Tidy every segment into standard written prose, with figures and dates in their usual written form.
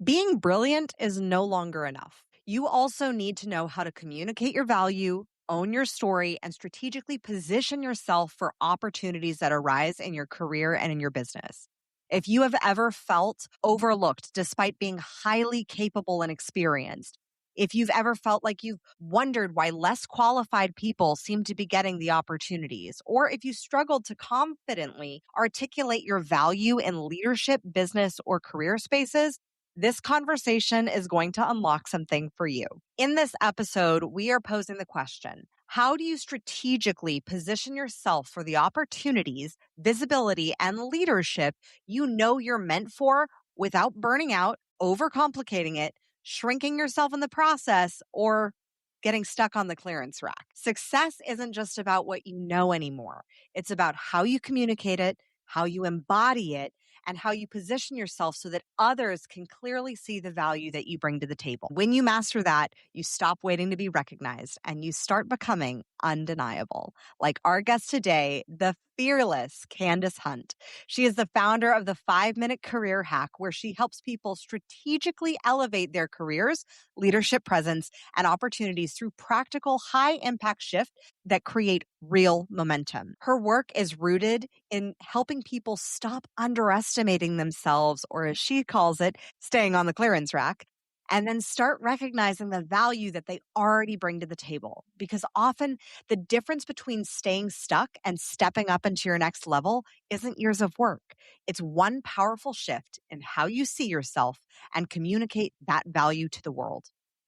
Being brilliant is no longer enough. You also need to know how to communicate your value, own your story, and strategically position yourself for opportunities that arise in your career and in your business. If you have ever felt overlooked despite being highly capable and experienced, if you've ever felt like you've wondered why less qualified people seem to be getting the opportunities, or if you struggled to confidently articulate your value in leadership, business, or career spaces, this conversation is going to unlock something for you. In this episode, we are posing the question, how do you strategically position yourself for the opportunities, visibility, and leadership you know you're meant for without burning out, overcomplicating it, shrinking yourself in the process, or getting stuck on the clearance rack? Success isn't just about what you know anymore. It's about how you communicate it, how you embody it, and how you position yourself so that others can clearly see the value that you bring to the table. When you master that, you stop waiting to be recognized and you start becoming undeniable. Like our guest today, the fearless Candyce Hunt. She is the founder of the 5-Minute Career Hack, where she helps people strategically elevate their careers, leadership presence, and opportunities through practical, high-impact shifts that create real momentum. Her work is rooted in helping people stop underestimating themselves, or as she calls it, staying on the clearance rack, and then start recognizing the value that they already bring to the table. Because often the difference between staying stuck and stepping up into your next level isn't years of work. It's one powerful shift in how you see yourself and communicate that value to the world.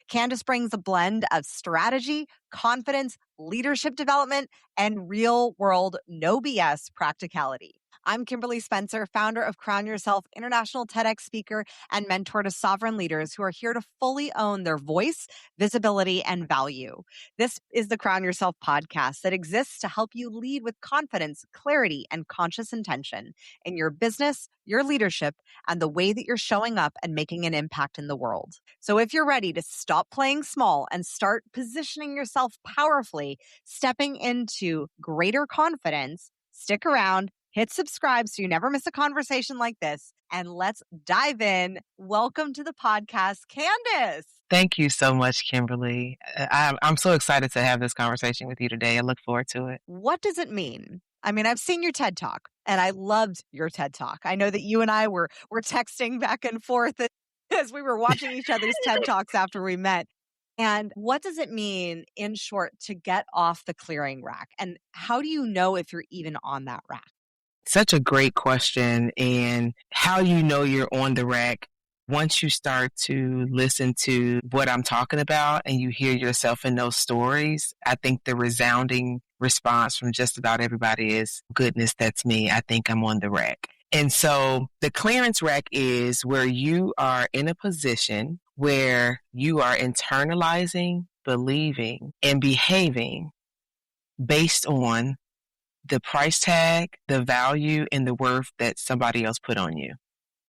Candyce brings a blend of strategy, confidence, leadership development, and real-world, no BS practicality. I'm Kimberly Spencer, founder of Crown Yourself, international TEDx speaker, and mentor to sovereign leaders who are here to fully own their voice, visibility, and value. This is the Crown Yourself podcast that exists to help you lead with confidence, clarity, and conscious intention in your business, your leadership, and the way that you're showing up and making an impact in the world. So if you're ready to stop playing small and start positioning yourself powerfully, stepping into greater confidence, stick around, hit subscribe so you never miss a conversation like this, and let's dive in. Welcome to the podcast, Candyce. Thank you so much, Kimberly. I'm so excited to have this conversation with you today. I look forward to it. What does it mean? I mean, I've seen your TED Talk, and I loved your TED Talk. I know that you and I were texting back and forth as we were watching each other's TED Talks after we met. And what does it mean, in short, to get off the clearing rack? And how do you know if you're even on that rack? Such a great question. And how you know you're on the rack, once you start to listen to what I'm talking about and you hear yourself in those stories, I think the resounding response from just about everybody is, goodness, that's me. I think I'm on the rack. And so the clearance rack is where you are in a position where you are internalizing, believing, and behaving based on the price tag, the value, and the worth that somebody else put on you.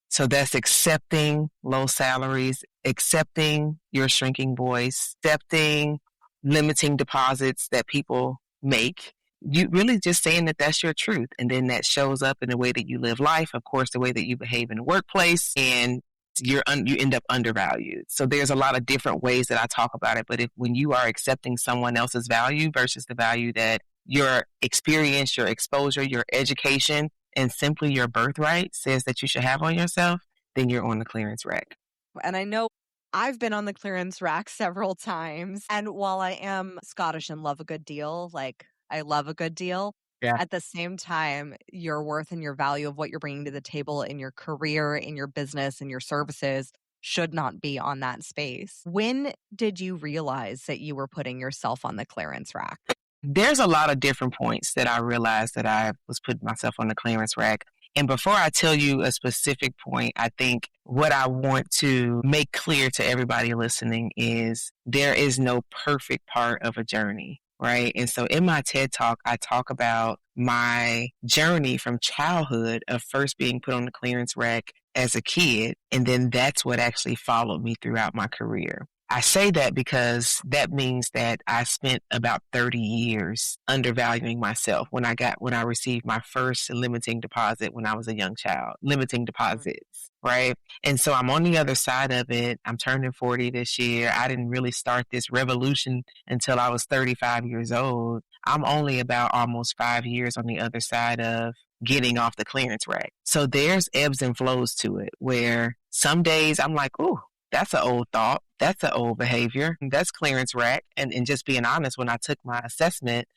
So that's accepting low salaries, accepting your shrinking voice, accepting limiting deposits that people make. You really just saying that that's your truth. And then that shows up in the way that you live life, of course, the way that you behave in the workplace, and you end up undervalued. So there's a lot of different ways that I talk about it. But when you are accepting someone else's value versus the value that your experience, your exposure, your education, and simply your birthright says that you should have on yourself, then you're on the clearance rack. And I know I've been on the clearance rack several times. And while I am Scottish and love a good deal, like I love a good deal, at the same time, your worth and your value of what you're bringing to the table in your career, in your business, in your services should not be on that space. When did you realize that you were putting yourself on the clearance rack? There's a lot of different points that I realized that I was putting myself on the clearance rack. And before I tell you a specific point, I think what I want to make clear to everybody listening is there is no perfect part of a journey, right? And so in my TED Talk, I talk about my journey from childhood of first being put on the clearance rack as a kid. And then that's what actually followed me throughout my career. I say that because that means that I spent about 30 years undervaluing myself when I received my first limiting deposit when I was a young child. Limiting deposits. right? And so I'm on the other side of it. I'm turning 40 this year. I didn't really start this revolution until I was 35 years old. I'm only about almost 5 years on the other side of getting off the clearance rack. So there's ebbs and flows to it where some days I'm like, ooh, that's an old thought. That's an old behavior. That's clearance rack. And just being honest, when I took my assessment,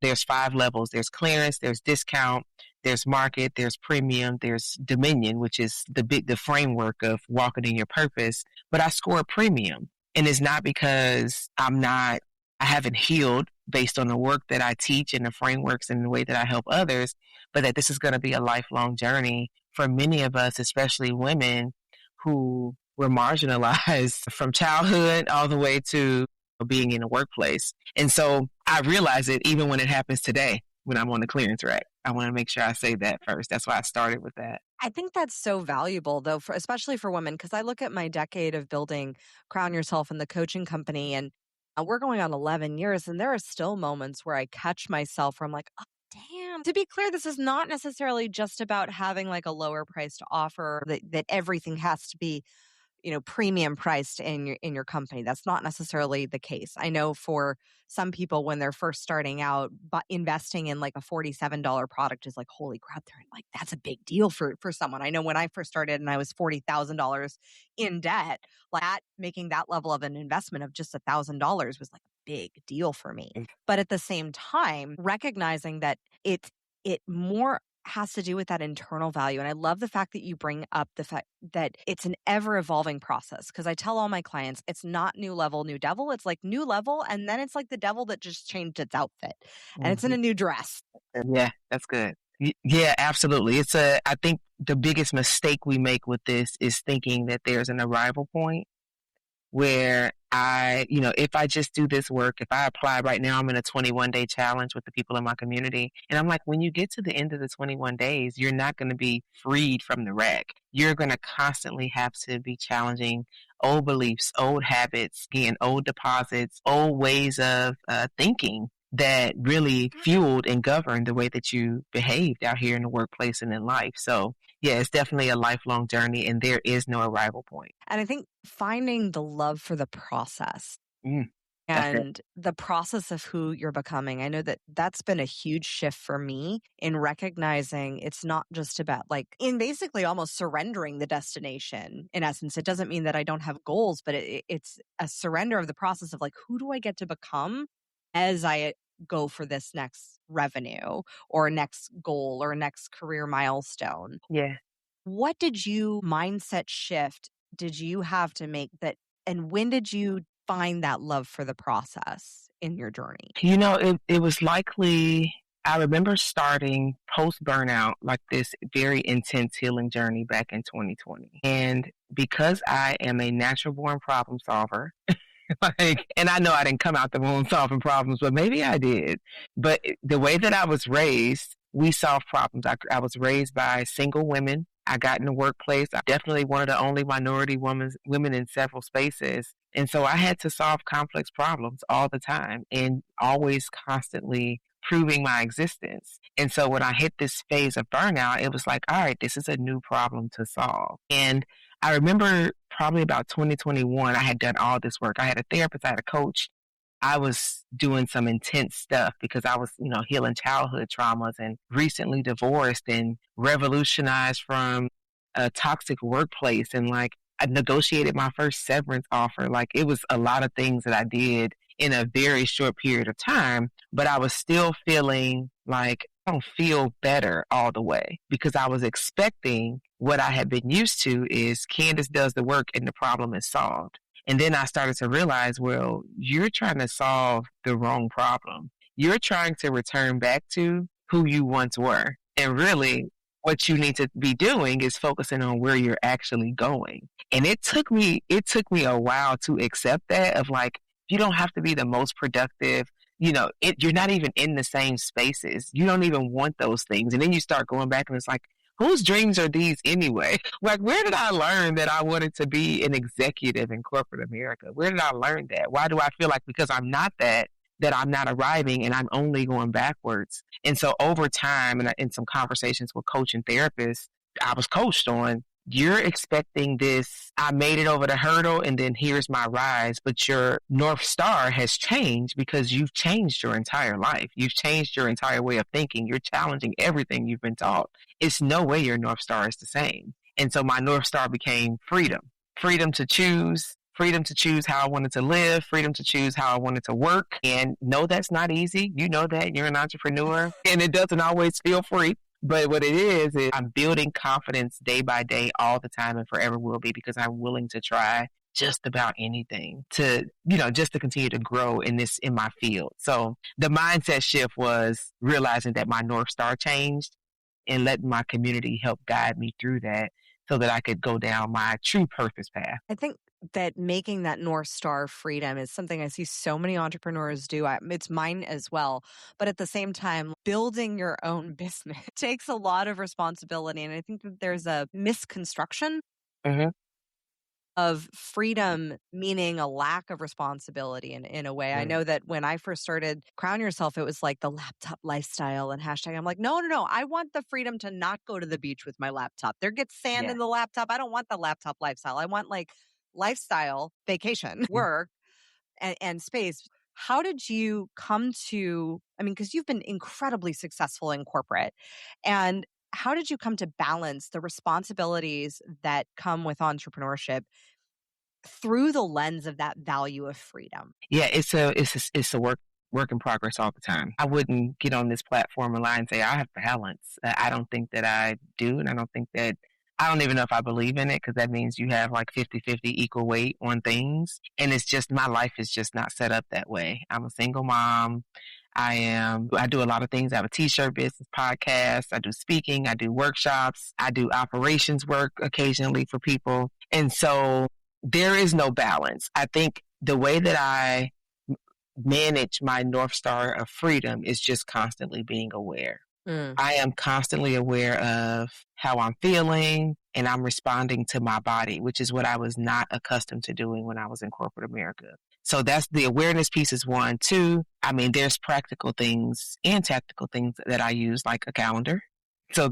there's 5 levels. There's clearance, there's discount, there's market, there's premium, there's dominion, which is the framework of walking in your purpose. But I score premium. And it's not because I haven't healed based on the work that I teach and the frameworks and the way that I help others, but that this is going to be a lifelong journey for many of us, especially women who were marginalized from childhood all the way to being in the workplace. And so I realize it even when it happens today, when I'm on the clearance rack. I want to make sure I say that first. That's why I started with that. I think that's so valuable, though, especially for women, because I look at my decade of building Crown Yourself in the coaching company, and we're going on 11 years, and there are still moments where I catch myself where I'm like, oh, damn. To be clear, this is not necessarily just about having like a lower price to offer, that everything has to be premium priced in your company. That's not necessarily the case. I know for some people when they're first starting out, but investing in like a $47 product is like, holy crap, they're like, that's a big deal for someone. I know when I first started and I was $40,000 in debt, like making that level of an investment of just $1,000 was like a big deal for me. But at the same time, recognizing that it more has to do with that internal value. And I love the fact that you bring up the fact that it's an ever evolving process. Because I tell all my clients, it's not new level, new devil. It's like new level. And then it's like the devil that just changed its outfit and it's in a new dress. Yeah, that's good. Yeah, absolutely. I think the biggest mistake we make with this is thinking that there's an arrival point where if I just do this work, if I apply right now, I'm in a 21-day challenge with the people in my community. And I'm like, when you get to the end of the 21 days, you're not going to be freed from the rack. You're going to constantly have to be challenging old beliefs, old habits, again, old deposits, old ways of thinking that really fueled and governed the way that you behaved out here in the workplace and in life. So yeah, it's definitely a lifelong journey and there is no arrival point. And I think finding the love for the process and the process of who you're becoming. I know that that's been a huge shift for me in recognizing it's not just about in basically almost surrendering the destination. In essence, it doesn't mean that I don't have goals, but it's a surrender of the process of who do I get to become as I go for this next revenue or next goal or next career milestone. Yeah. What mindset shift did you have to make that, and when did you find that love for the process in your journey? It was likely, I remember starting post burnout, like this very intense healing journey back in 2020. And because I am a natural born problem solver, and I know I didn't come out the womb solving problems, but maybe I did. But the way that I was raised, we solved problems. I was raised by single women. I got in the workplace. I'm definitely one of the only minority women in several spaces. And so I had to solve complex problems all the time and always constantly proving my existence. And so when I hit this phase of burnout, it was like, all right, this is a new problem to solve. And I remember probably about 2021, I had done all this work. I had a therapist, I had a coach. I was doing some intense stuff because I was, healing childhood traumas and recently divorced and revolutionized from a toxic workplace. And I negotiated my first severance offer. It was a lot of things that I did in a very short period of time, but I was still feeling like I don't feel better all the way because I was expecting what I had been used to is Candyce does the work and the problem is solved. And then I started to realize, well, you're trying to solve the wrong problem. You're trying to return back to who you once were. And really, what you need to be doing is focusing on where you're actually going. And it took me a while to accept that of you don't have to be the most productive. You're not even in the same spaces. You don't even want those things. And then you start going back and it's like, whose dreams are these anyway? Where did I learn that I wanted to be an executive in corporate America? Where did I learn that? Why do I feel like because I'm not that I'm not arriving and I'm only going backwards? And so over time and in some conversations with coach and therapists, I was coached on you're expecting this, I made it over the hurdle and then here's my rise, but your North Star has changed because you've changed your entire life. You've changed your entire way of thinking. You're challenging everything you've been taught. It's no way your North Star is the same. And so my North Star became freedom. Freedom to choose how I wanted to live, freedom to choose how I wanted to work. And no, that's not easy. You know that. You're an entrepreneur and it doesn't always feel free. But what it is I'm building confidence day by day all the time and forever will be because I'm willing to try just about anything to, just to continue to grow in my field. So the mindset shift was realizing that my North Star changed and letting my community help guide me through that so that I could go down my true purpose path. I think that making that North Star freedom is something I see so many entrepreneurs do. It's mine as well. But at the same time, building your own business takes a lot of responsibility. And I think that there's a misconstruction Mm-hmm. of freedom meaning a lack of responsibility in a way. I know that when I first started Crown Yourself, it was like the laptop lifestyle and hashtag. I'm like, no. I want the freedom to not go to the beach with my laptop. There gets sand in the laptop. I don't want the laptop lifestyle. I want like lifestyle, vacation, work, and space. How did you come to, because you've been incredibly successful in corporate, and how did you come to balance the responsibilities that come with entrepreneurship through the lens of that value of freedom? Yeah, it's a work in progress all the time. I wouldn't get on this platform and lie and say I have balance. I don't think that I do, and I don't even know if I believe in it because that means you have like 50-50 equal weight on things. And it's just, my life is just not set up that way. I'm a single mom. I do a lot of things. I have a t-shirt business, podcast. I do speaking. I do workshops. I do operations work occasionally for people. And so there is no balance. I think the way that I manage my North Star of freedom is just constantly being aware. I am constantly aware of how I'm feeling and I'm responding to my body, which is what I was not accustomed to doing when I was in corporate America. So that's the awareness piece is one. Two, there's practical things and tactical things that I use, like a calendar. So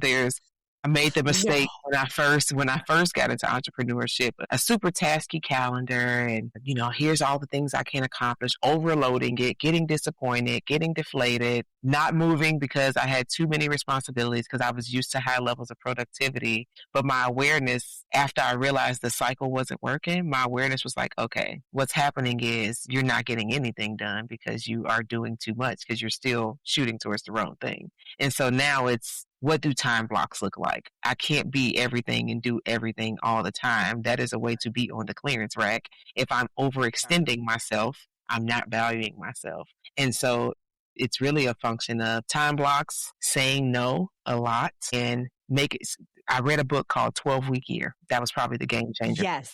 I made the mistake when I first got into entrepreneurship, a super tasky calendar and, here's all the things I can accomplish, overloading it, getting disappointed, getting deflated, not moving because I had too many responsibilities because I was used to high levels of productivity. But my awareness, after I realized the cycle wasn't working, my awareness was like, okay, what's happening is you're not getting anything done because you are doing too much because you're still shooting towards the wrong thing. And so now it's, what do time blocks look like? I can't be everything and do everything all the time. That is a way to be on the clearance rack. If I'm overextending myself, I'm not valuing myself. And so it's really a function of time blocks, saying no a lot, and I read a book called 12-Week Year. That was probably the game changer. Yes.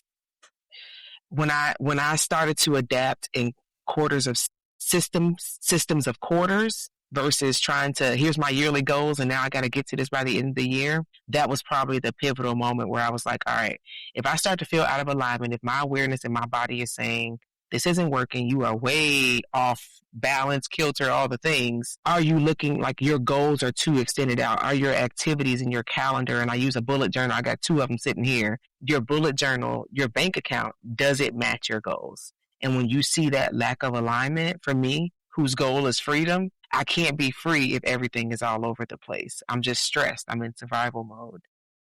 When I started to adapt in quarters of systems of quarters, versus trying to, here's my yearly goals and now I got to get to this by the end of the year. That was probably the pivotal moment where I was like, all right, if I start to feel out of alignment, if my awareness and my body is saying, this isn't working, you are way off balance, kilter, all the things. Are you looking like your goals are too extended out? Are your activities in your calendar, and I use a bullet journal, I got 2 of them sitting here. Your bullet journal, your bank account, does it match your goals? And when you see that lack of alignment, for me, whose goal is freedom, I can't be free if everything is all over the place. I'm just stressed. I'm in survival mode.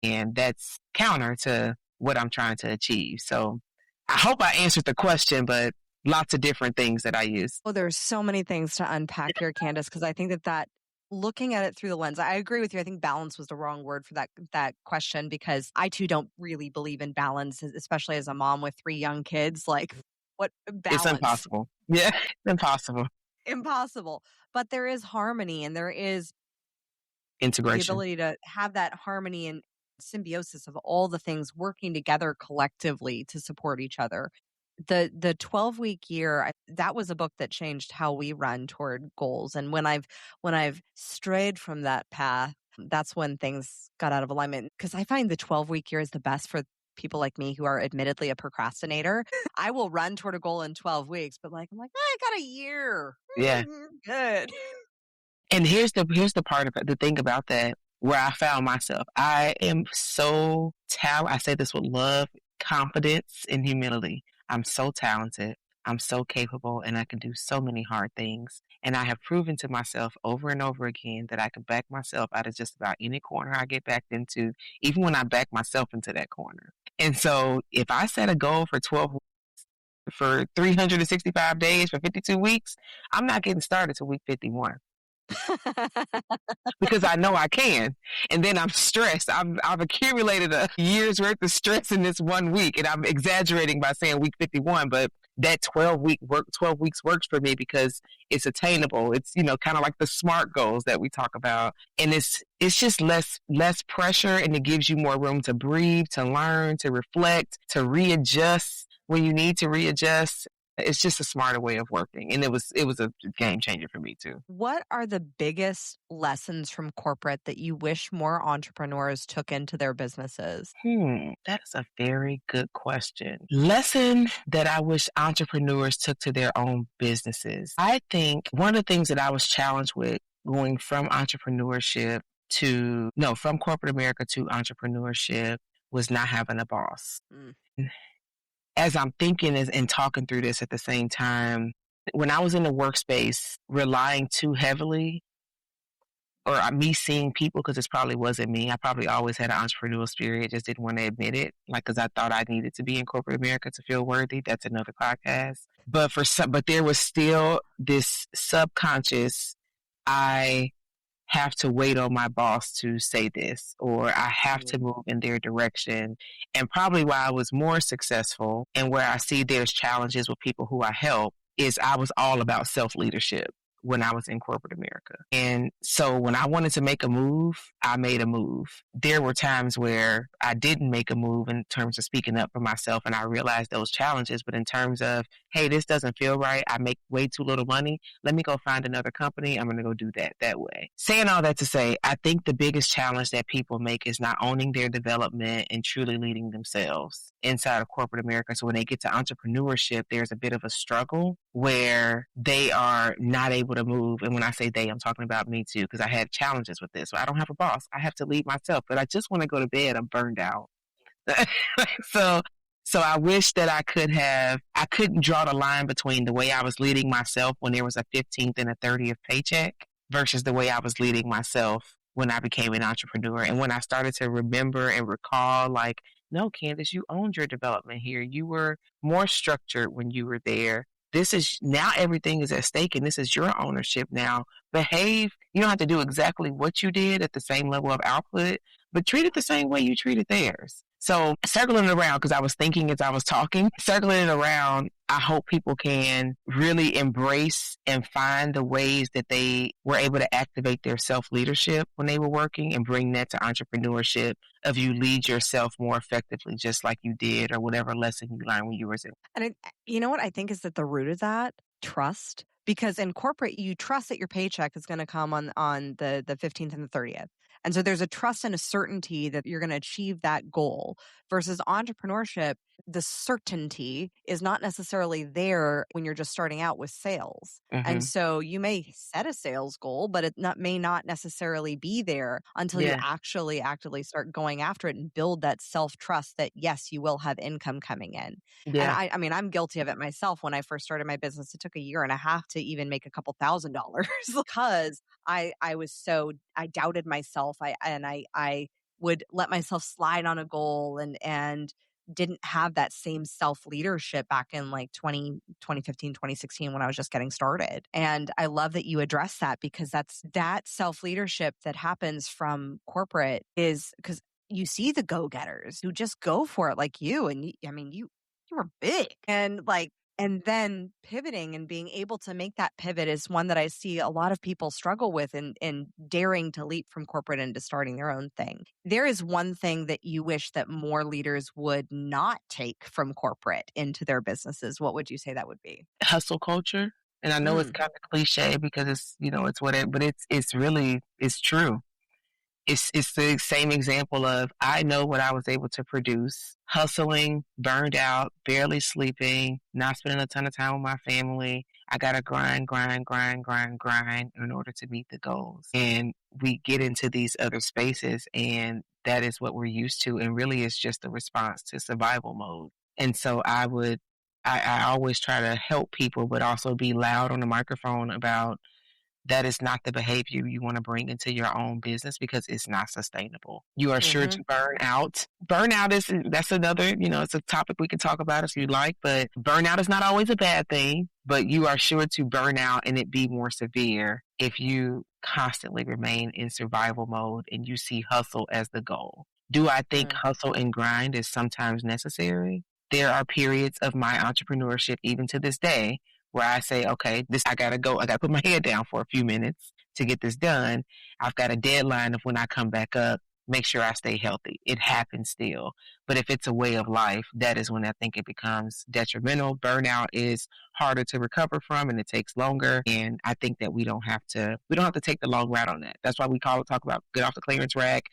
And that's counter to what I'm trying to achieve. So I hope I answered the question, but lots of different things that I use. Well, there's so many things to unpack here, Candyce, because I think that looking at it through the lens, I agree with you. I think balance was the wrong word for that question, because I too don't really believe in balance, especially as a mom with 3 young kids. Like, what balance? It's impossible. Yeah, it's impossible. Impossible. But there is harmony and there is integration, the ability to have that harmony and symbiosis of all the things working together collectively to support each other. The 12-week year, that was a book that changed how we run toward goals. And when I've strayed from that path, that's when things got out of alignment. Because I find the 12-week year is the best for people like me who are admittedly a procrastinator. I will run toward a goal in 12 weeks, but I'm like, I got a year. Yeah. Good. And here's the part of it. The thing about that, where I found myself. I am so talented. I say this with love, confidence, and humility. I'm so talented. I'm so capable, and I can do so many hard things. And I have proven to myself over and over again that I can back myself out of just about any corner I get backed into, even when I back myself into that corner. And so if I set a goal for 12 for 365 days for 52 weeks, I'm not getting started till week 51 because I know I can. And then I'm stressed. I've accumulated a year's worth of stress in this 1 week. And I'm exaggerating by saying week 51, but that 12 weeks works for me because it's attainable. It's, kind of like the SMART goals that we talk about. And it's just less pressure, and it gives you more room to breathe, to learn, to reflect, to readjust when you need to readjust. It's just a smarter way of working. And it was a game changer for me too. What are the biggest lessons from corporate that you wish more entrepreneurs took into their businesses? That is a very good question. Lesson that I wish entrepreneurs took to their own businesses. I think one of the things that I was challenged with going from from corporate America to entrepreneurship was not having a boss. As I'm thinking and talking through this at the same time, when I was in the workspace, relying too heavily, or me seeing people, because this probably wasn't me. I probably always had an entrepreneurial spirit, just didn't want to admit it, because I thought I needed to be in corporate America to feel worthy. That's another podcast. But there was still this subconscious, I have to wait on my boss to say this, or I have to move in their direction. And probably why I was more successful and where I see there's challenges with people who I help is I was all about self-leadership when I was in corporate America. And so when I wanted to make a move, I made a move. There were times where I didn't make a move in terms of speaking up for myself, and I realized those challenges. But in terms of, hey, this doesn't feel right, I make way too little money, let me go find another company, I'm going to go do that way. Saying all that to say, I think the biggest challenge that people make is not owning their development and truly leading themselves inside of corporate America. So when they get to entrepreneurship, there's a bit of a struggle where they are not able to move. And when I say they, I'm talking about me too, because I had challenges with this. So I don't have a boss. I have to lead myself, but I just want to go to bed. I'm burned out. So I wish that I couldn't draw the line between the way I was leading myself when there was a 15th and a 30th paycheck versus the way I was leading myself when I became an entrepreneur. And when I started to remember and recall, no, Candice, you owned your development here. You were more structured when you were there. This is now everything is at stake, and this is your ownership now. Behave. You don't have to do exactly what you did at the same level of output, but treat it the same way you treated theirs. So circling it around, because I was thinking as I was talking, circling it around, I hope people can really embrace and find the ways that they were able to activate their self-leadership when they were working and bring that to entrepreneurship of you lead yourself more effectively, just like you did, or whatever lesson you learned when you were in. And you know what I think is that the root of that? Trust. Because in corporate, you trust that your paycheck is going to come on the 15th and the 30th. And so there's a trust and a certainty that you're going to achieve that goal versus entrepreneurship. The certainty is not necessarily there when you're just starting out with sales. And so you may set a sales goal, but it may not necessarily be there until you actually actively start going after it and build that self-trust that, yes, you will have income coming in. And I mean, I'm guilty of it myself. When I first started my business, it took a year and a half to even make a couple $1,000s because I doubted myself. I would let myself slide on a goal and didn't have that same self-leadership back in 2015, 2016 when I was just getting started. And I love that you address that, because that self-leadership that happens from corporate is because you see the go-getters who just go for it like you. And you were big and then pivoting and being able to make that pivot is one that I see a lot of people struggle with in daring to leap from corporate into starting their own thing. There is one thing that you wish that more leaders would not take from corporate into their businesses. What would you say that would be? Hustle culture. And I know it's kind of cliche because it's, it's whatever, but it's true. It's the same example of I know what I was able to produce, hustling, burned out, barely sleeping, not spending a ton of time with my family. I gotta grind, grind, grind, grind, grind in order to meet the goals. And we get into these other spaces, and that is what we're used to. And really, it's just a response to survival mode. And so I always try to help people, but also be loud on the microphone about that is not the behavior you want to bring into your own business because it's not sustainable. You are sure Mm-hmm. to burn out. Burnout that's another, it's a topic we can talk about if you like, but burnout is not always a bad thing, but you are sure to burn out and it be more severe if you constantly remain in survival mode and you see hustle as the goal. Do I think Mm. hustle and grind is sometimes necessary? There are periods of my entrepreneurship, even to this day, where I say, okay, I gotta go. I gotta put my head down for a few minutes to get this done. I've got a deadline of when I come back up, make sure I stay healthy. It happens still. But if it's a way of life, that is when I think it becomes detrimental. Burnout is harder to recover from and it takes longer. And I think that we don't have to take the long route on that. That's why we talk about get off the clearance rack,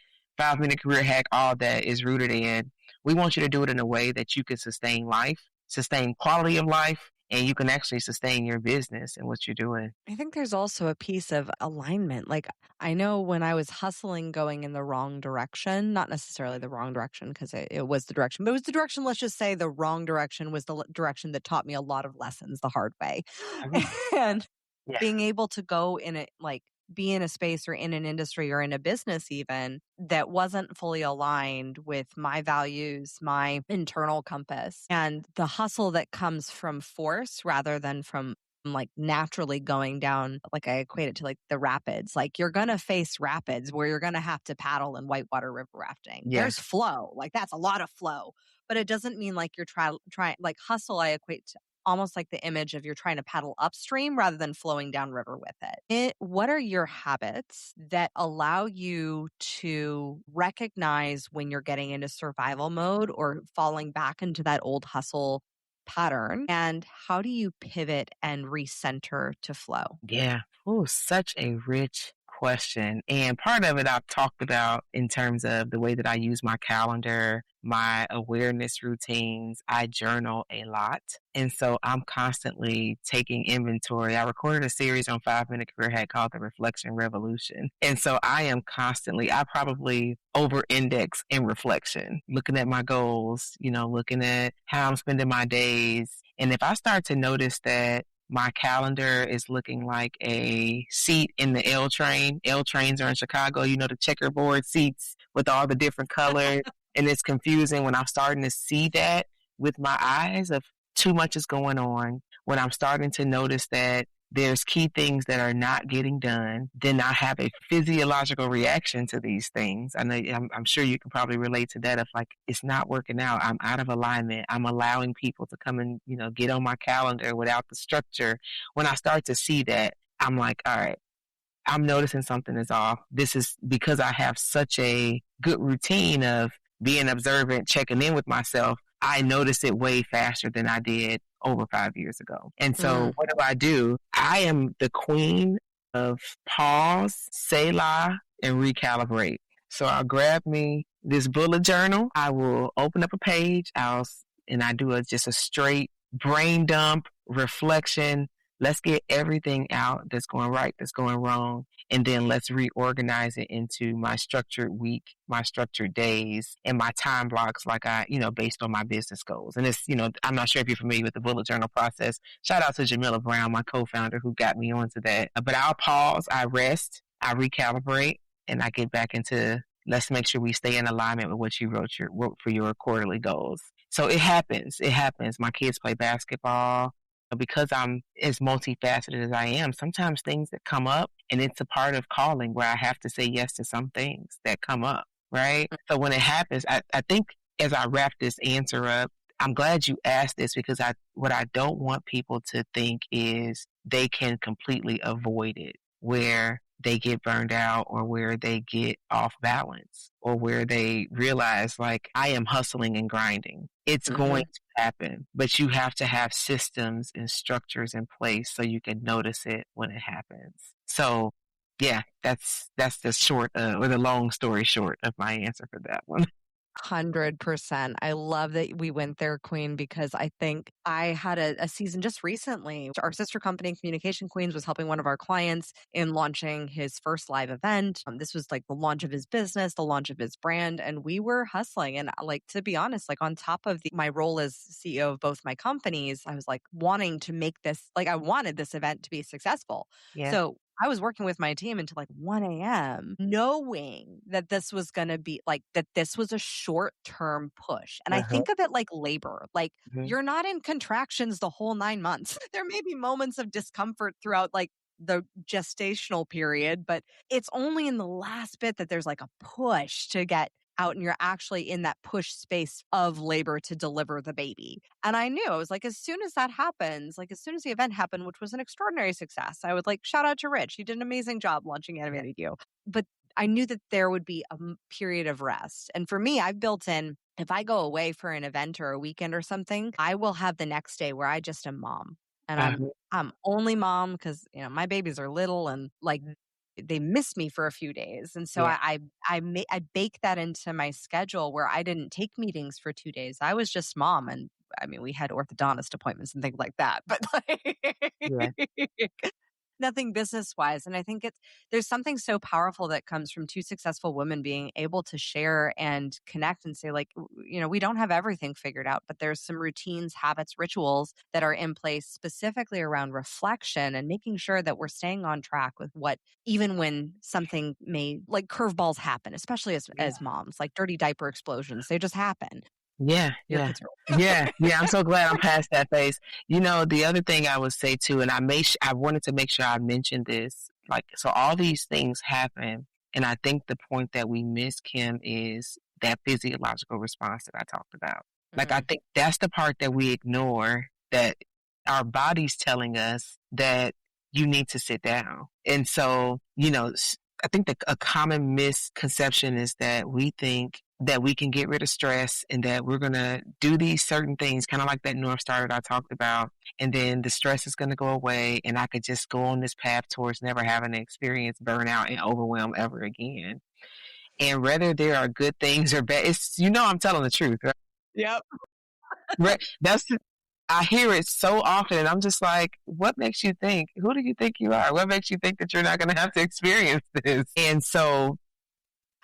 5-minute career hack, all that is rooted in we want you to do it in a way that you can sustain life, sustain quality of life, and you can actually sustain your business and what you're doing. I think there's also a piece of alignment. Like, I know when I was hustling going in the wrong direction, not necessarily the wrong direction because it was the direction, but it was the direction, let's just say the wrong direction was the direction that taught me a lot of lessons the hard way. Mhm. And Yeah. being able to go in it, like, be in a space or in an industry or in a business even that wasn't fully aligned with my values, my internal compass, and the hustle that comes from force rather than from like naturally going down, like I equate it to like the rapids. Like you're going to face rapids where you're going to have to paddle in whitewater river rafting. Yeah. There's flow, like that's a lot of flow, but it doesn't mean like you're trying like hustle. I equate to almost like the image of you're trying to paddle upstream rather than flowing downriver with it. What are your habits that allow you to recognize when you're getting into survival mode or falling back into that old hustle pattern? And how do you pivot and recenter to flow? Yeah. Oh, such a rich question. And part of it I've talked about in terms of the way that I use my calendar, my awareness routines. I journal a lot. And so I'm constantly taking inventory. I recorded a series on 5-minute career hack called The Reflection Revolution. And so I probably over index in reflection, looking at my goals, looking at how I'm spending my days. And if I start to notice that my calendar is looking like a seat in the L train. L trains are in Chicago, the checkerboard seats with all the different colors. And it's confusing when I'm starting to see that with my eyes of too much is going on. When I'm starting to notice that there's key things that are not getting done, then I have a physiological reaction to these things. I know I'm sure you can probably relate to that. If like it's not working out, I'm out of alignment. I'm allowing people to come and get on my calendar without the structure. When I start to see that, I'm like, all right, I'm noticing something is off. This is because I have such a good routine of being observant, checking in with myself. I notice it way faster than I did over 5 years ago. And so what do? I am the queen of pause, Selah, and recalibrate. So I'll grab me this bullet journal. I will open up a page. And I do just a straight brain dump, reflection. Let's get everything out that's going right, that's going wrong. And then let's reorganize it into my structured week, my structured days, and my time blocks like based on my business goals. And it's, I'm not sure if you're familiar with the bullet journal process. Shout out to Jamila Brown, my co-founder, who got me onto that. But I'll pause, I rest, I recalibrate, and I get back into let's make sure we stay in alignment with what you wrote for your quarterly goals. So it happens. It happens. My kids play basketball. Because I'm as multifaceted as I am, sometimes things that come up, and it's a part of calling where I have to say yes to some things that come up, right? So when it happens, I think as I wrap this answer up, I'm glad you asked this because what I don't want people to think is they can completely avoid it, where they get burned out or where they get off balance or where they realize like I am hustling and grinding. It's going to happen, but you have to have systems and structures in place so you can notice it when it happens. So Yeah, that's the short or the long story short of my answer for that one. 100%. I love that we went there, Queen, because I think I had a season just recently. Our sister company, Communication Queens, was helping one of our clients in launching his first live event. This was like the launch of his business, the launch of his brand, and we were hustling. And like, to be honest, like on top of my role as CEO of both my companies, I was like wanting to make this, like I wanted this event to be successful. Yeah. So I was working with my team until like 1 a.m., knowing that this was going to be like, that this was a short term push. And I Uh-huh. think of it like labor. Like, Mhm. you're not in contractions the whole 9 months. There may be moments of discomfort throughout like the gestational period, but it's only in the last bit that there's like a push to get out and you're actually in that push space of labor to deliver the baby. And I knew, I was like, as soon as that happens, like as soon as the event happened, which was an extraordinary success, I would like shout out to Rich. He did an amazing job launching Yeah. Animated You. But I knew that there would be a period of rest. And for me, I've built in, if I go away for an event or a weekend or something, I will have the next day where I just am mom. And Uh-huh. I'm only mom because, you know, my babies are little and like they miss me for a few days. And so Yeah. I bake that into my schedule where I didn't take meetings for 2 days. I was just mom. And I mean, we had orthodontist appointments and things like that, but Yeah. like nothing business wise. And I think there's something so powerful that comes from two successful women being able to share and connect and say, like, you know, we don't have everything figured out, but there's some routines, habits, rituals that are in place specifically around reflection and making sure that we're staying on track with what, even when something may like curveballs happen, especially Yeah. as moms, like dirty diaper explosions, they just happen. Yeah, Your yeah. kids are Yeah, yeah, I'm so glad I'm past that phase. You know, the other thing I would say too, and I wanted to make sure I mentioned this, like, so all these things happen, and I think the point that we miss, Kim, is that physiological response that I talked about. Like, I Mm, think that's the part that we ignore, that our body's telling us that you need to sit down. And so, you know, I think a common misconception is that we think that we can get rid of stress and that we're going to do these certain things, kind of like that North Star that I talked about. And then the stress is going to go away and I could just go on this path towards never having to experience burnout and overwhelm ever again. And whether there are good things or bad, it's, you know, I'm telling the truth, right? yep. That's, I hear it so often and I'm just like, what makes you think, who do you think you are? What makes you think that you're not going to have to experience this? And so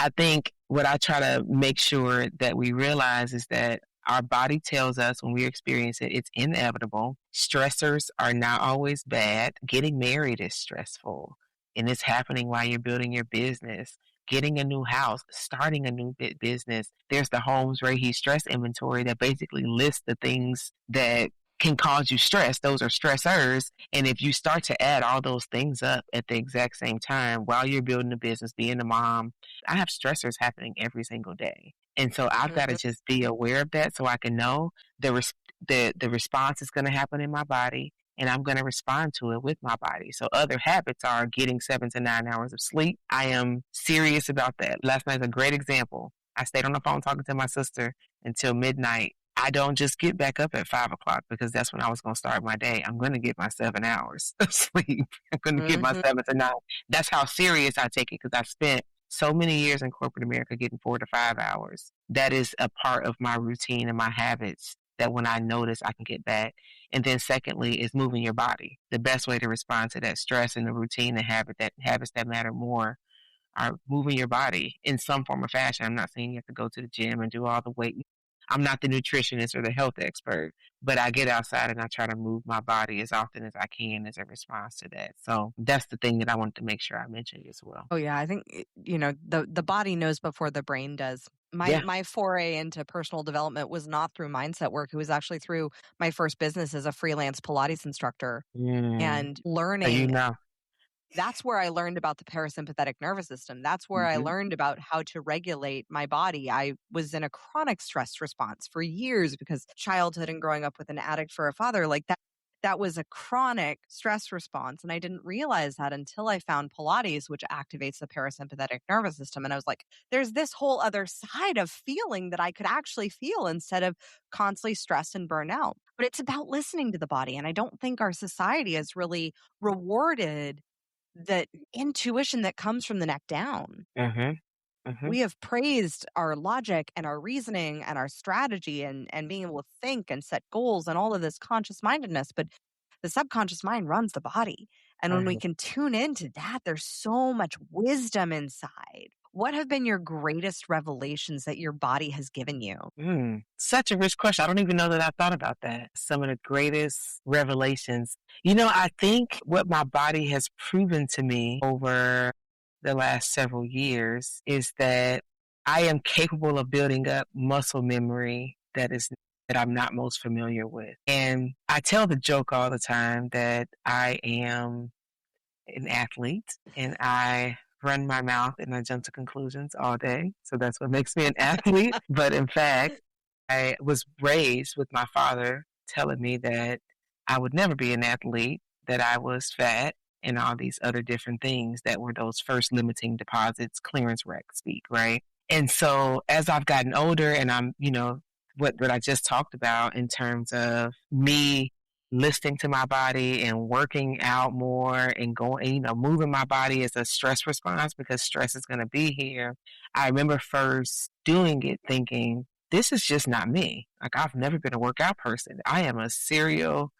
I think what I try to make sure that we realize is that our body tells us when we experience it, it's inevitable. Stressors are not always bad. Getting married is stressful, and it's happening while you're building your business. Getting a new house, starting a new business. There's the Holmes Rahe stress inventory that basically lists the things that can cause you stress. Those are stressors. And if you start to add all those things up at the exact same time while you're building a business, being a mom, I have stressors happening every single day. And so I've got to Mhm. just be aware of that so I can know the response is going to happen in my body and I'm going to respond to it with my body. So other habits are getting 7 to 9 hours of sleep. I am serious about that. Last night's a great example. I stayed on the phone talking to my sister until midnight. I don't just get back up at 5 o'clock because that's when I was going to start my day. I'm going to get my 7 hours of sleep. I'm going to get my Mhm. 7 to 9. That's how serious I take it because I spent so many years in corporate America getting 4 to 5 hours. That is a part of my routine and my habits that when I notice I can get back. And then secondly is moving your body. The best way to respond to that stress and the routine and habits that matter more are moving your body in some form or fashion. I'm not saying you have to go to the gym and do all the weight. I'm not the nutritionist or the health expert, but I get outside and I try to move my body as often as I can as a response to that. So that's the thing that I wanted to make sure I mentioned as well. Oh yeah, I think you know the body knows before the brain does. My Yeah. my foray into personal development was not through mindset work. It was actually through my first business as a freelance Pilates instructor Mm. and So you learning. know. That's where I learned about the parasympathetic nervous system. That's where I Mhm. learned about how to regulate my body. I was in a chronic stress response for years because childhood and growing up with an addict for a father, like that was a chronic stress response. And I didn't realize that until I found Pilates, which activates the parasympathetic nervous system. And I was like, there's this whole other side of feeling that I could actually feel instead of constantly stressed and burn out. But it's about listening to the body. And I don't think our society has really rewarded the intuition that comes from the neck down. Mm-hmm. Mm-hmm. We have praised our logic and our reasoning and our strategy and being able to think and set goals and all of this conscious mindedness. But the subconscious mind runs the body. And when we Mm-hmm. can tune into that, there's so much wisdom inside. What have been your greatest revelations that your body has given you? Such a rich question. I don't even know that I thought about that. Some of the greatest revelations. I think what my body has proven to me over the last several years is that I am capable of building up muscle memory that I'm not most familiar with. And I tell the joke all the time that I am an athlete and I run my mouth and I jump to conclusions all day. So that's what makes me an athlete. But in fact, I was raised with my father telling me that I would never be an athlete, that I was fat and all these other different things that were those first limiting deposits, clearance rack speak, right? And so as I've gotten older and I'm, what I just talked about in terms of me listening to my body and working out more and going, moving my body as a stress response because stress is going to be here. I remember first doing it thinking, this is just not me. Like, I've never been a workout person. I am a serial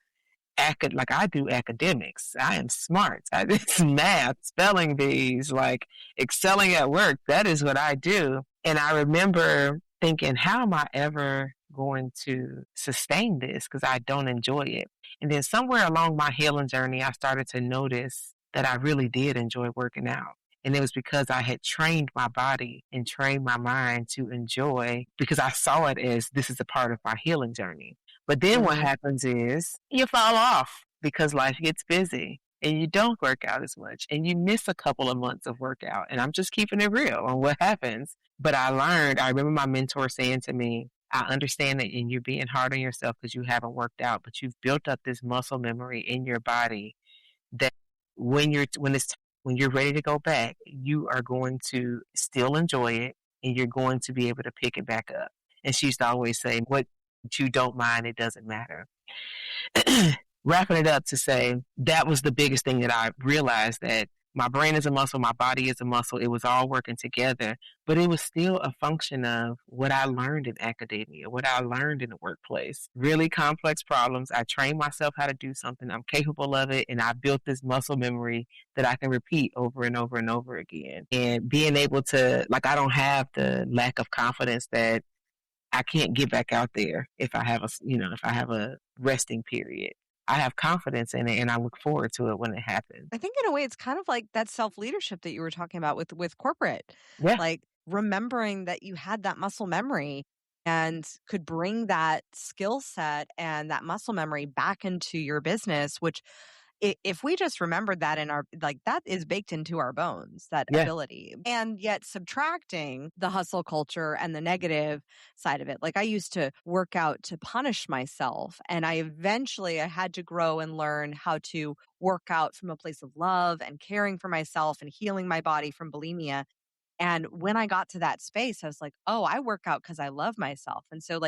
like I do academics. I am smart. It's math, spelling bees, like excelling at work. That is what I do. And I remember thinking, how am I ever going to sustain this? Because I don't enjoy it. And then somewhere along my healing journey, I started to notice that I really did enjoy working out. And it was because I had trained my body and trained my mind to enjoy, because I saw it as this is a part of my healing journey. But then what happens is you fall off because life gets busy and you don't work out as much and you miss a couple of months of workout. And I'm just keeping it real on what happens. But I remember my mentor saying to me, I understand that and you're being hard on yourself because you haven't worked out, but you've built up this muscle memory in your body that when you're ready to go back, you are going to still enjoy it and you're going to be able to pick it back up. And she used to always say, what you don't mind, it doesn't matter. Wrapping it up to say, that was the biggest thing that I realized, that my brain is a muscle, my body is a muscle. It was all working together, but it was still a function of what I learned in academia, what I learned in the workplace. Really complex problems. I trained myself how to do something. I'm capable of it, and I built this muscle memory that I can repeat over and over and over again. And being able to, I don't have the lack of confidence that I can't get back out there if I have a resting period. I have confidence in it and I look forward to it when it happens. I think in a way it's kind of like that self-leadership that you were talking about with corporate. Yeah. Like remembering that you had that muscle memory and could bring that skill set and that muscle memory back into your business, which if we just remembered that in our, that is baked into our bones, that ability, and yet subtracting the hustle culture and the negative side of it. Like I used to work out to punish myself, and I had to grow and learn how to work out from a place of love and caring for myself and healing my body from bulimia. And when I got to that space, I was like, oh, I work out because I love myself. And so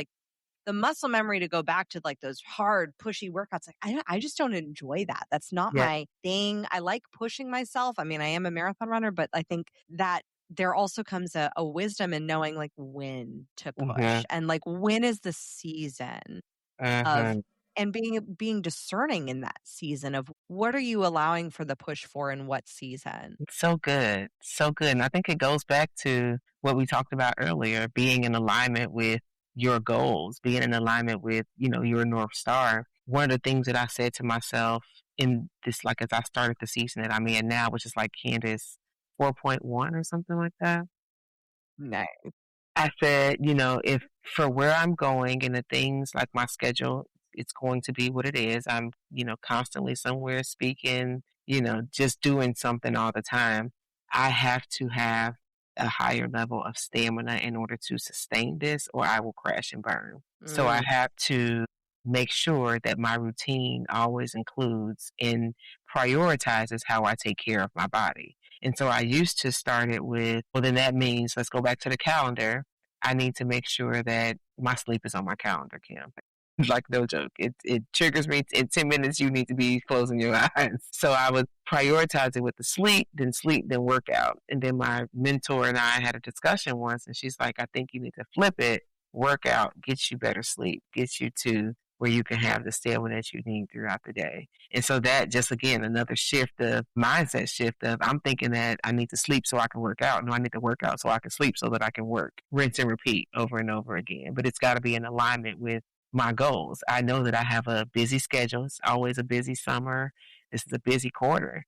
the muscle memory to go back to those hard, pushy workouts. I just don't enjoy that. That's not my thing. I like pushing myself. I mean, I am a marathon runner, but I think that there also comes a wisdom in knowing when to push and when is the season of, and being discerning in that season of what are you allowing for the push for in what season. So good. So good. And I think it goes back to what we talked about earlier, being in alignment with your goals, being in alignment with, your North Star. One of the things that I said to myself in this, as I started the season that I'm in now, which is Candyce 4.1 or something like that. Nice. I said, if for where I'm going and the things like my schedule, it's going to be what it is. I'm, constantly somewhere speaking, just doing something all the time. I have to have a higher level of stamina in order to sustain this, or I will crash and burn. So I have to make sure that my routine always includes and prioritizes how I take care of my body. And so I used to start it with, well, then that means, let's go back to the calendar. I need to make sure that my sleep is on my calendar, Kim. Like, no joke. It triggers me. In 10 minutes, you need to be closing your eyes. So I would prioritize it with the sleep, then workout. And then my mentor and I had a discussion once, and she's like, I think you need to flip it. Workout gets you better sleep, gets you to where you can have the stamina that you need throughout the day. And so that just, again, another shift of mindset shift of I'm thinking that I need to sleep so I can work out. No, I need to work out so I can sleep so that I can work. Rinse and repeat over and over again. But it's got to be in alignment with my goals. I know that I have a busy schedule. It's always a busy summer. This is a busy quarter.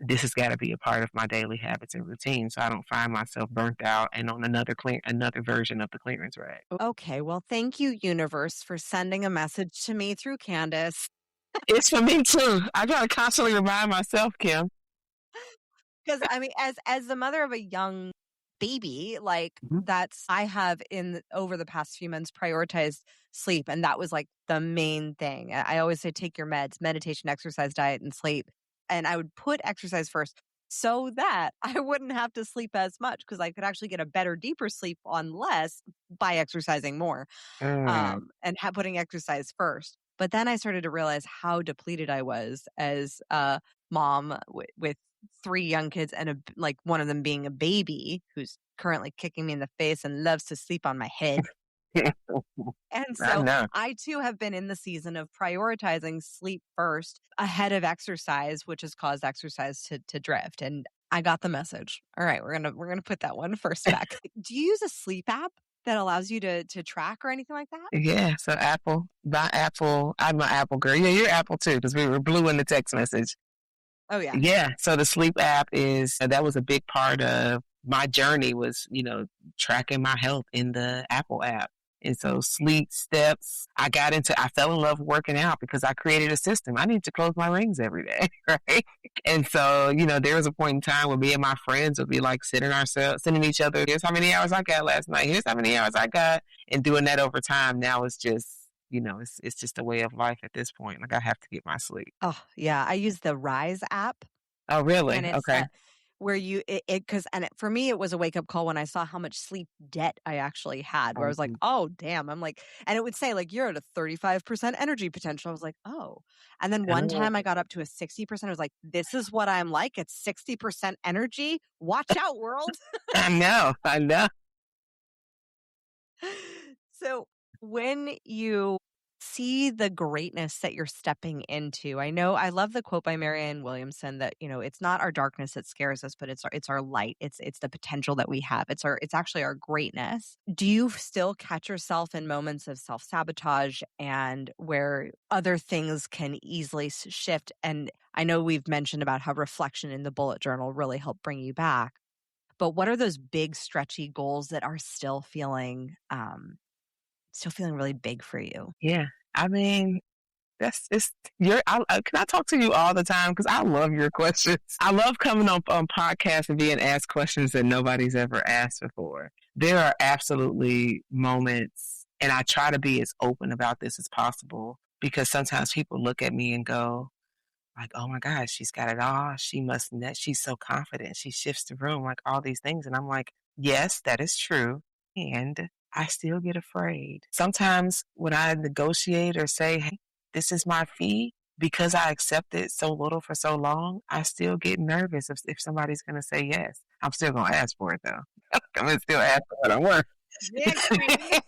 This has got to be a part of my daily habits and routine so I don't find myself burnt out and on another version of the clearance rack. Okay, well, thank you, universe, for sending a message to me through Candyce. It's for me too. I gotta constantly remind myself, Kim. Because I mean, as the mother of a young baby, like I have over the past few months prioritized sleep, and that was like the main thing. I always say take your meds, meditation, exercise, diet, and sleep. And I would put exercise first so that I wouldn't have to sleep as much because I could actually get a better, deeper sleep on less by exercising more and putting exercise first. But then I started to realize how depleted I was as a mom with 3 young kids and like one of them being a baby who's currently kicking me in the face and loves to sleep on my head. And so I too have been in the season of prioritizing sleep first ahead of exercise, which has caused exercise to drift. And I got the message. All right, we're gonna put that one first back. Do you use a sleep app that allows you to track or anything like that? Yeah, so Apple, by Apple, I'm an Apple girl. Yeah, you're Apple too, because we were blue in the text message. Oh yeah. Yeah, so the sleep app that was a big part of my journey was, tracking my health in the Apple app. And so sleep steps, I fell in love with working out because I created a system. I need to close my rings every day, right? And so, there was a point in time where me and my friends would be like sending each other, here's how many hours I got last night, here's how many hours I got, and doing that over time. Now it's just, it's just a way of life at this point. Like I have to get my sleep. Oh yeah, I use the Rise app. Oh really? And it's okay. Where for me, it was a wake up call when I saw how much sleep debt I actually had, where I was like, oh, damn. I'm like, and it would say like, you're at a 35% energy potential. I was like, oh, and then one time I got up to a 60%. I was like, this is what I'm like. It's 60% energy. Watch out, world. I know. So when you see the greatness that you're stepping into, I love the quote by Marianne Williamson that, it's not our darkness that scares us, but it's our light. It's the potential that we have. It's actually our greatness. Do you still catch yourself in moments of self-sabotage and where other things can easily shift? And I know we've mentioned about how reflection in the bullet journal really helped bring you back. But what are those big stretchy goals that are still feeling really big for you? Yeah. I mean, can I talk to you all the time? Because I love your questions. I love coming up on podcasts and being asked questions that nobody's ever asked before. There are absolutely moments, and I try to be as open about this as possible because sometimes people look at me and go, like, oh my gosh, she's got it all. She's so confident. She shifts the room, like all these things. And I'm like, yes, that is true. And I still get afraid. Sometimes when I negotiate or say, hey, this is my fee, because I accepted so little for so long, I still get nervous if somebody's going to say yes. I'm still going to ask for it though. I'm going to still ask for what I want. Yeah,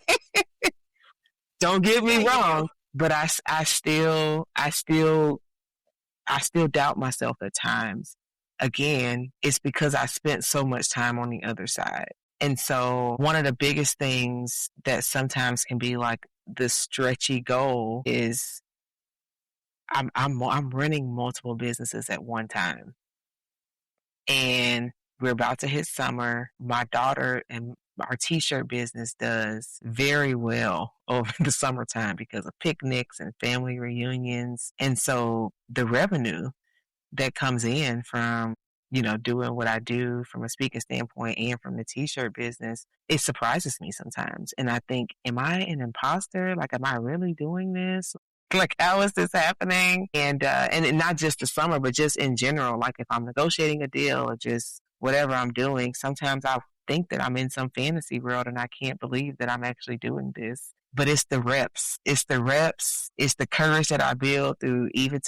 don't get me wrong, but I still doubt myself at times. Again, it's because I spent so much time on the other side. And so one of the biggest things that sometimes can be like the stretchy goal is I'm running multiple businesses at one time. And we're about to hit summer. My daughter and our t-shirt business does very well over the summertime because of picnics and family reunions. And so the revenue that comes in from, doing what I do from a speaking standpoint and from the t-shirt business, it surprises me sometimes. And I think, am I an imposter? Like, am I really doing this? Like, how is this happening? And not just the summer, but just in general, like if I'm negotiating a deal or just whatever I'm doing, sometimes I think that I'm in some fantasy world and I can't believe that I'm actually doing this. but it's the reps. It's the reps. It's the courage that I build through even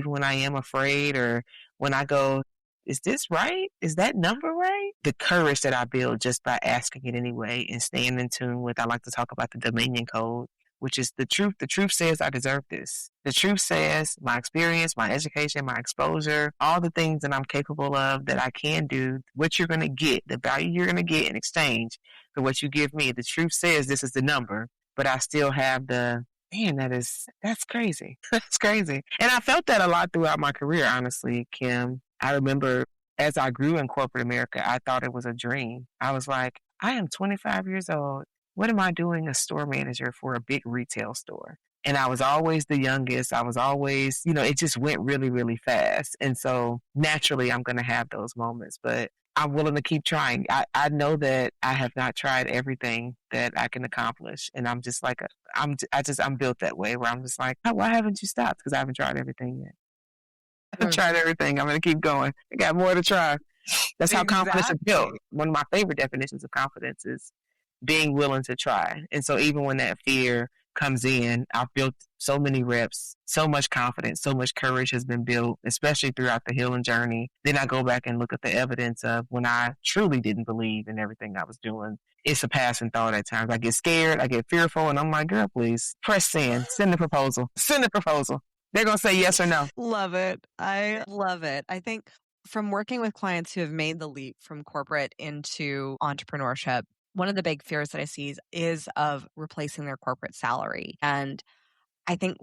when I am afraid or when I go, is this right? Is that number right? The courage that I build just by asking it anyway and staying in tune with, I like to talk about the Dominion Code, which is the truth. The truth says I deserve this. The truth says my experience, my education, my exposure, all the things that I'm capable of that I can do, what you're going to get, the value you're going to get in exchange for what you give me. The truth says this is the number, but I still have man, that's crazy. That's crazy. And I felt that a lot throughout my career, honestly, Kim. I remember as I grew in corporate America, I thought it was a dream. I was like, I am 25 years old. What am I doing as store manager for a big retail store? And I was always the youngest. I was always, it just went really, really fast. And so naturally, I'm going to have those moments, but I'm willing to keep trying. I know that I have not tried everything that I can accomplish. And I'm just like, I'm built that way where I'm just like, oh, why haven't you stopped? Because I haven't tried everything yet. I've tried everything. I'm going to keep going. I got more to try. That's how confidence is built. One of my favorite definitions of confidence is being willing to try. And so even when that fear comes in, I've built so many reps, so much confidence, so much courage has been built, especially throughout the healing journey. Then I go back and look at the evidence of when I truly didn't believe in everything I was doing. It's a passing thought at times. I get scared, I get fearful, and I'm like, girl, please press send the proposal, send the proposal. They're going to say yes or no. Love it. I love it. I think from working with clients who have made the leap from corporate into entrepreneurship, one of the big fears that I see is of replacing their corporate salary. And I think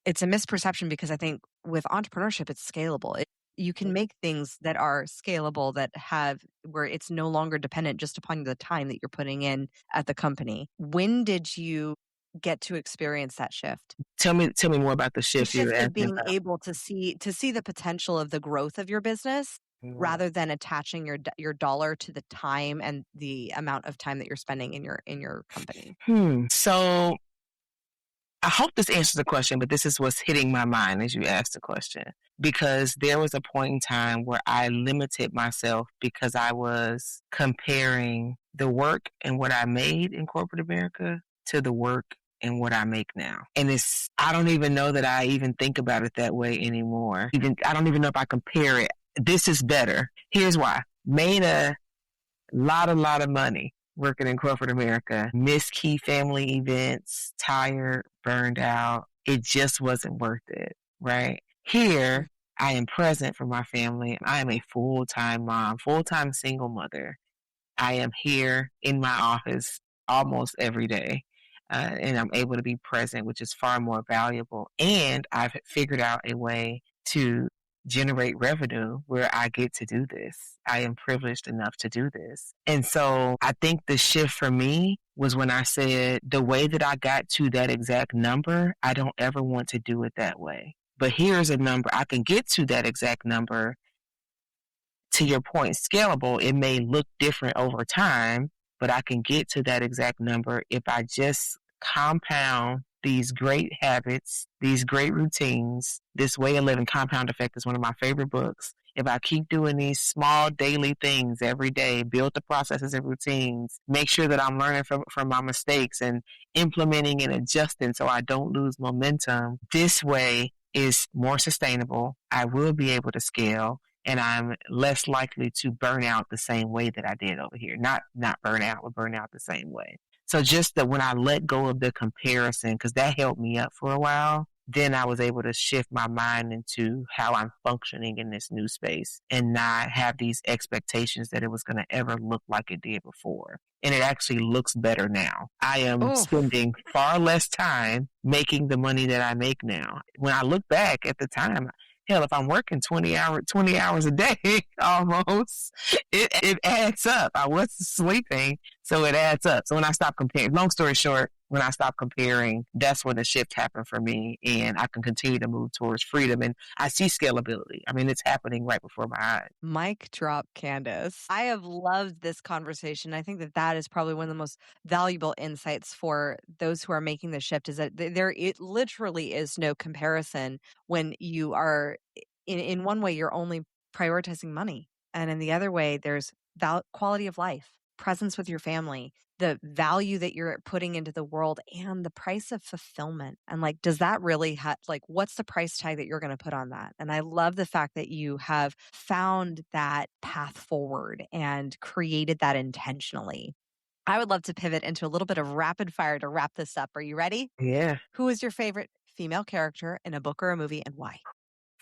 it's a misperception because I think with entrepreneurship, it's scalable. You can make things that are scalable where it's no longer dependent just upon the time that you're putting in at the company. When did you get to experience that shift? Tell me more about the shift. The shift of being able to see the potential of the growth of your business rather than attaching your dollar to the time and the amount of time that you're spending in your company. So I hope this answers the question, but this is what's hitting my mind as you asked the question. Because there was a point in time where I limited myself because I was comparing the work and what I made in corporate America to the work and what I make now. And I don't even know that I even think about it that way anymore. I don't even know if I compare it. This is better. Here's why. Made a lot of money working in corporate America. Missed key family events, tired, burned out. It just wasn't worth it, right? Here, I am present for my family. I am a full-time mom, full-time single mother. I am here in my office almost every day. And I'm able to be present, which is far more valuable. And I've figured out a way to generate revenue where I get to do this. I am privileged enough to do this. And so I think the shift for me was when I said the way that I got to that exact number, I don't ever want to do it that way. But here's a number. I can get to that exact number. To your point, scalable, it may look different over time, but I can get to that exact number if I just compound these great habits, these great routines. This Way of Living, Compound Effect, is one of my favorite books. If I keep doing these small daily things every day, build the processes and routines, make sure that I'm learning from my mistakes and implementing and adjusting so I don't lose momentum, this way is more sustainable. I will be able to scale, and I'm less likely to burn out the same way that I did over here. Not burn out, but burn out the same way. So just that when I let go of the comparison, because that held me up for a while, then I was able to shift my mind into how I'm functioning in this new space and not have these expectations that it was going to ever look like it did before. And it actually looks better now. I am spending far less time making the money that I make now. When I look back at the time, hell, if I'm working 20 hours a day almost, it adds up. I was sleeping, so it adds up. So when I stop comparing, long story short, when I stop comparing, that's when the shift happened for me, and I can continue to move towards freedom. And I see scalability. I mean, it's happening right before my eyes. Mic drop, Candice. I have loved this conversation. I think that is probably one of the most valuable insights for those who are making the shift, is that it literally is no comparison when you are, in one way, you're only prioritizing money. And in the other way, there's quality of life. presence with your family, the value that you're putting into the world, and the price of fulfillment. And like, does that really like, what's the price tag that you're going to put on that? And I love the fact that you have found that path forward and created that intentionally. I would love to pivot into a little bit of rapid fire to wrap this up. Are you ready? Yeah. Who is your favorite female character in a book or a movie, and why?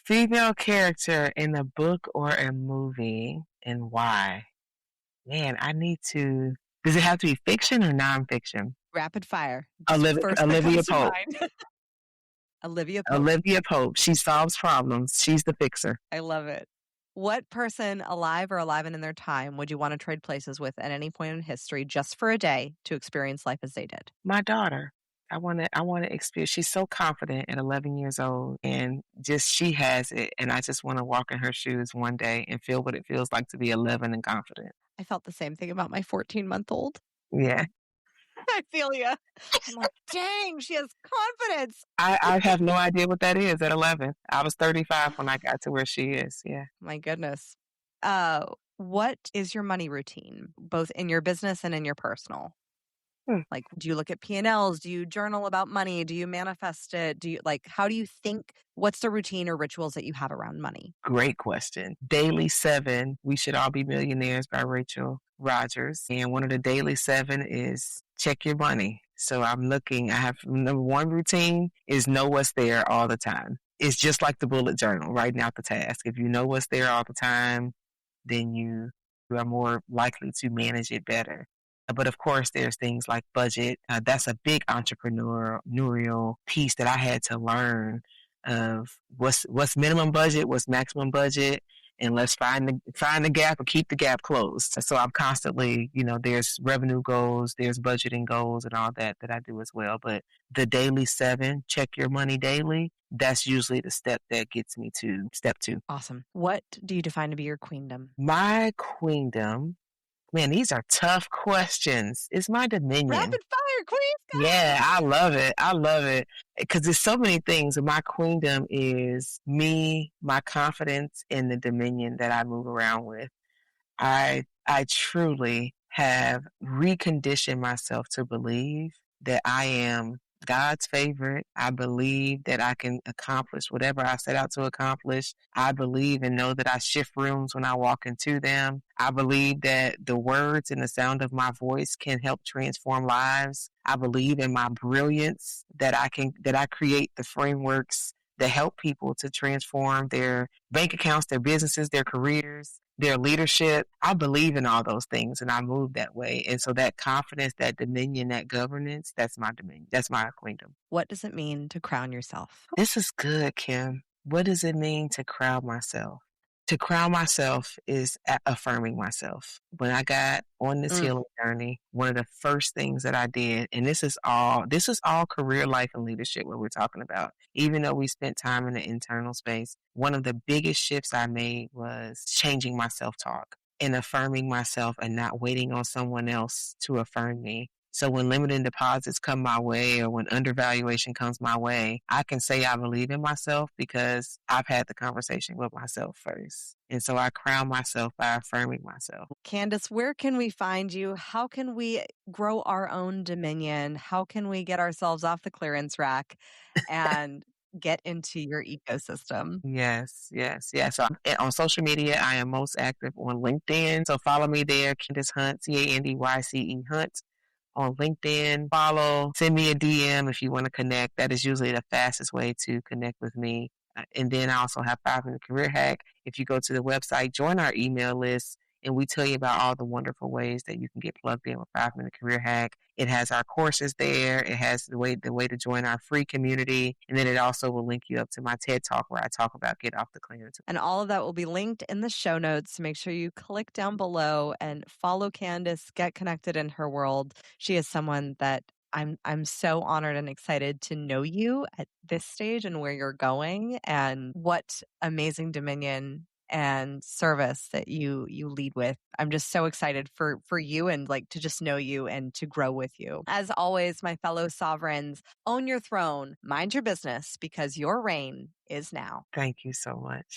Female character in a book or a movie, and why? Man, I need to. Does it have to be fiction or nonfiction? Rapid fire. Just first that Olivia comes to Pope. mind. Olivia Pope. Olivia Pope. She solves problems. She's the fixer. I love it. What person, alive or alive and in their time, would you want to trade places with at any point in history just for a day to experience life as they did? My daughter. I want to experience. She's so confident at 11 years old, and just she has it. And I just want to walk in her shoes one day and feel what it feels like to be 11 and confident. I felt the same thing about my 14-month-old. Yeah. I feel you. I'm like, dang, she has confidence. I have no idea what that is at 11. I was 35 when I got to where she is. Yeah. My goodness. What is your money routine, both in your business and in your personal? Like, do you look at P&Ls? Do you journal about money? Do you manifest it? How do you think, what's the routine or rituals that you have around money? Great question. Daily 7, We Should All Be Millionaires by Rachel Rogers. And one of the daily 7 is check your money. So I have number 1 routine is know what's there all the time. It's just like the bullet journal, writing out the task. If you know what's there all the time, then you are more likely to manage it better. But of course, there's things like budget. That's a big entrepreneurial piece that I had to learn of what's minimum budget, what's maximum budget, and let's find the gap or keep the gap closed. So I'm constantly, there's revenue goals, there's budgeting goals, and all that I do as well. But the daily 7, check your money daily. That's usually the step that gets me to step 2. Awesome. What do you define to be your queendom? My queendom. Man, these are tough questions. It's my dominion. Rapid fire, queen. Yeah, I love it. I love it because there's so many things. My queendom is me, my confidence, and the dominion that I move around with. I truly have reconditioned myself to believe that I am God's favorite. I believe that I can accomplish whatever I set out to accomplish. I believe and know that I shift rooms when I walk into them. I believe that the words and the sound of my voice can help transform lives. I believe in my brilliance, that I create the frameworks that help people to transform their bank accounts, their businesses, their careers, their leadership. I believe in all those things and I move that way. And so that confidence, that dominion, that governance, that's my dominion. That's my queendom. What does it mean to crown yourself? This is good, Kim. What does it mean to crown myself? To crown myself is affirming myself. When I got on this healing journey, one of the first things that I did, and this is all career life and leadership, what we're talking about. Even though we spent time in the internal space, one of the biggest shifts I made was changing my self-talk and affirming myself and not waiting on someone else to affirm me. So when limiting deposits come my way or when undervaluation comes my way, I can say I believe in myself because I've had the conversation with myself first. And so I crown myself by affirming myself. Candyce, where can we find you? How can we grow our own dominion? How can we get ourselves off the clearance rack and get into your ecosystem? Yes. So on social media, I am most active on LinkedIn. So follow me there, Candyce Hunt, Candyce Hunt. On LinkedIn, send me a DM if you want to connect. That is usually the fastest way to connect with me. And then I also have 5-Minute Career Hack. If you go to the website, join our email list, and we tell you about all the wonderful ways that you can get plugged in with 5-Minute Career Hack. It has our courses there. It has the way to join our free community. And then it also will link you up to my TED Talk where I talk about get off the clearance. And all of that will be linked in the show notes. So make sure you click down below and follow Candyce, get connected in her world. She is someone that I'm so honored and excited to know you at this stage and where you're going and what amazing dominion and service that you lead with. I'm just so excited for you and to just know you and to grow with you. As always, my fellow sovereigns, own your throne, mind your business because your reign is now. Thank you so much.